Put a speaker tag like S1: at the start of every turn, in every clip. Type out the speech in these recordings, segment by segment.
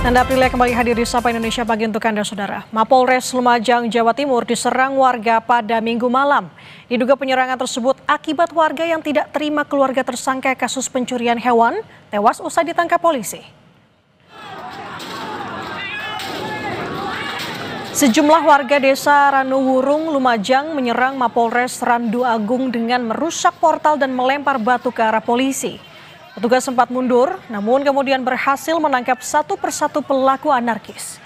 S1: Nanda Aprilia kembali hadir di Sapa Indonesia Pagi untuk Anda, Saudara. Mapolres Lumajang, Jawa Timur diserang warga pada Minggu malam. Diduga penyerangan tersebut akibat warga yang tidak terima keluarga tersangka kasus pencurian hewan tewas usai ditangkap polisi. Sejumlah warga desa Ranuwurung, Lumajang menyerang Mapolres Randu Agung dengan merusak portal dan melempar batu ke arah polisi. Petugas sempat mundur, namun kemudian berhasil menangkap satu persatu pelaku anarkis.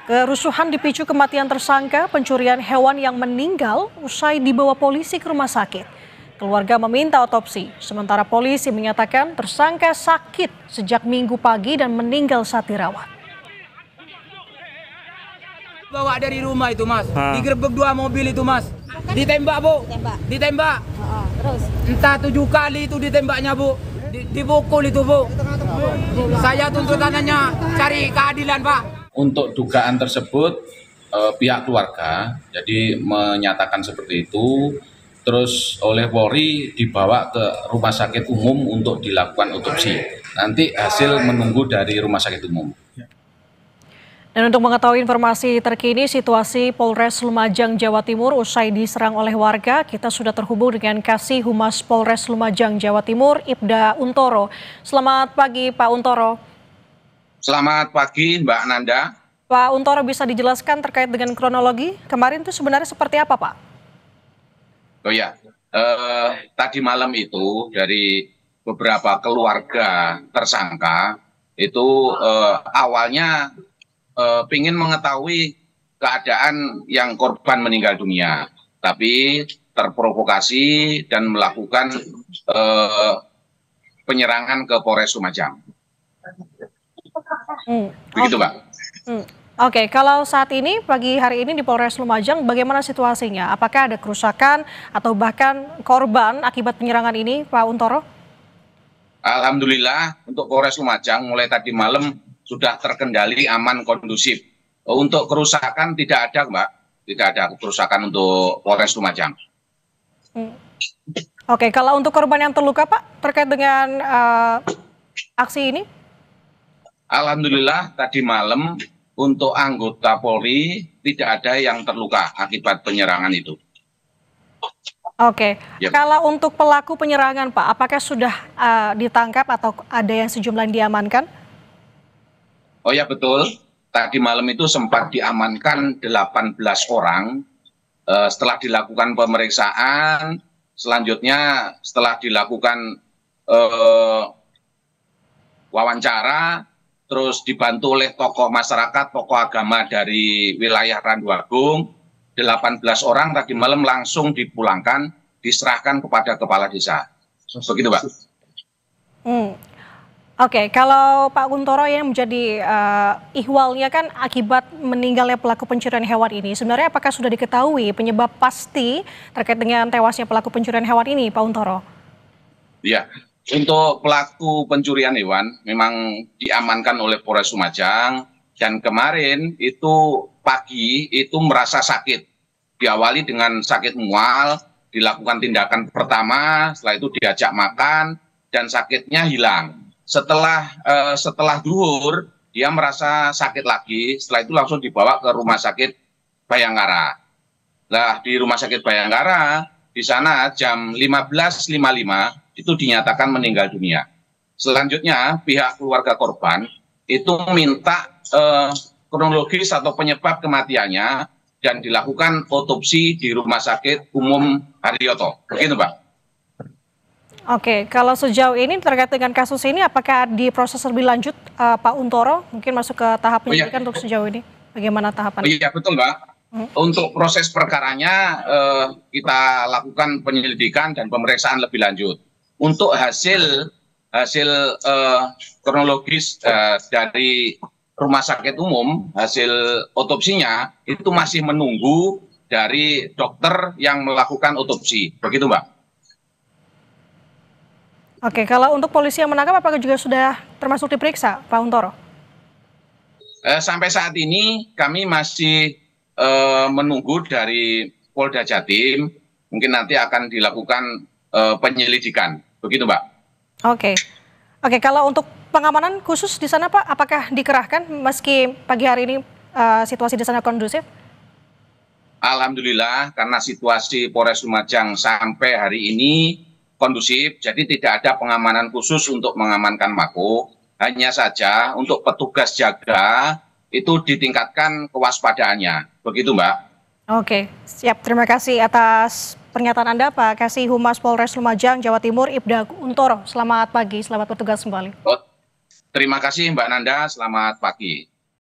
S1: Kerusuhan dipicu kematian tersangka pencurian hewan yang meninggal usai dibawa polisi ke rumah sakit. Keluarga meminta otopsi, sementara polisi menyatakan tersangka sakit sejak Minggu pagi dan meninggal saat dirawat.
S2: Bawa dari rumah itu, Mas. Digerebek 2 mobil itu, Mas. Ditembak, Bu. Ditembak.
S3: Terus?
S2: Entah 7 kali itu ditembaknya, Bu. Dipukul itu, Bu. Saya tuntutannya cari keadilan, Pak.
S4: Untuk dugaan tersebut, pihak keluarga jadi menyatakan seperti itu. Terus oleh Polri dibawa ke rumah sakit umum untuk dilakukan otopsi. Nanti hasil menunggu dari rumah sakit umum.
S1: Dan untuk mengetahui informasi terkini situasi Polres Lumajang, Jawa Timur usai diserang oleh warga, kita sudah terhubung dengan Kasih Humas Polres Lumajang, Jawa Timur, Ibda Untoro. Selamat pagi, Pak Untoro.
S5: Selamat pagi, Mbak Nanda.
S1: Pak Untoro, bisa dijelaskan terkait dengan kronologi kemarin itu sebenarnya seperti apa, Pak?
S5: Oh ya, tadi malam itu dari beberapa keluarga tersangka itu awalnya ingin mengetahui keadaan yang korban meninggal dunia, tapi terprovokasi dan melakukan penyerangan ke Polres Lumajang. Begitu, Mbak.
S1: Oke, kalau saat ini pagi hari ini di Polres Lumajang bagaimana situasinya? Apakah ada kerusakan atau bahkan korban akibat penyerangan ini, Pak Untoro?
S5: Alhamdulillah untuk Polres Lumajang mulai tadi malam sudah terkendali, aman, kondusif. Untuk kerusakan tidak ada, Mbak. Tidak ada kerusakan untuk Polres Lumajang.
S1: Oke, kalau untuk korban yang terluka, Pak, terkait dengan aksi ini?
S5: Alhamdulillah tadi malam untuk anggota Polri tidak ada yang terluka akibat penyerangan itu.
S1: Oke,
S5: Yep.
S1: Kalau untuk pelaku penyerangan, Pak, apakah sudah ditangkap atau ada yang sejumlah yang diamankan?
S5: Oh ya betul, tadi malam itu sempat diamankan 18 orang. Setelah dilakukan pemeriksaan, selanjutnya setelah dilakukan wawancara, terus dibantu oleh tokoh masyarakat, tokoh agama dari wilayah Randu Agung, 18 orang tadi malam langsung dipulangkan, diserahkan kepada kepala desa. Begitu, Pak.
S1: Oke, kalau Pak Untoro yang menjadi ihwalnya kan akibat meninggalnya pelaku pencurian hewan ini, sebenarnya apakah sudah diketahui penyebab pasti terkait dengan tewasnya pelaku pencurian hewan ini, Pak Untoro?
S5: Ya, untuk pelaku pencurian hewan memang diamankan oleh Polres Lumajang, dan kemarin itu pagi itu merasa sakit. Diawali dengan sakit mual, dilakukan tindakan pertama, setelah itu diajak makan dan sakitnya hilang. Setelah duhur dia merasa sakit lagi, setelah itu langsung dibawa ke rumah sakit Bayangkara. Nah, di rumah sakit Bayangkara di sana jam 15.55 itu dinyatakan meninggal dunia. Selanjutnya pihak keluarga korban itu minta kronologis atau penyebab kematiannya dan dilakukan otopsi di Rumah Sakit Umum Haryoto. Begitu, Pak.
S1: Oke, kalau sejauh ini terkait dengan kasus ini, apakah diproses lebih lanjut, Pak Untoro? Mungkin masuk ke tahap penyelidikan untuk sejauh ini. Bagaimana tahapan?
S5: Iya, betul, Mbak. Untuk proses perkaranya kita lakukan penyelidikan dan pemeriksaan lebih lanjut. Untuk hasil kronologis dari Rumah Sakit Umum, hasil otopsinya itu masih menunggu dari dokter yang melakukan otopsi. Begitu, Mbak.
S1: Oke, kalau untuk polisi yang menangkap apakah juga sudah termasuk diperiksa, Pak Untoro?
S5: Sampai saat ini kami masih menunggu dari Polda Jatim, mungkin nanti akan dilakukan penyelidikan. Begitu, Mbak.
S1: Oke, kalau untuk pengamanan khusus di sana Pak, apakah dikerahkan meski pagi hari ini situasi di sana kondusif?
S5: Alhamdulillah, karena situasi Polres Lumajang sampai hari ini kondusif, jadi tidak ada pengamanan khusus untuk mengamankan Mako. Hanya saja untuk petugas jaga itu ditingkatkan kewaspadaannya. Begitu, Mbak.
S1: Oke, siap. Terima kasih atas pernyataan Anda, Pak Kasih Humas Polres Lumajang, Jawa Timur, Ibda Untoro. Selamat pagi, selamat bertugas kembali.
S5: Terima kasih Mbak Nanda, selamat pagi.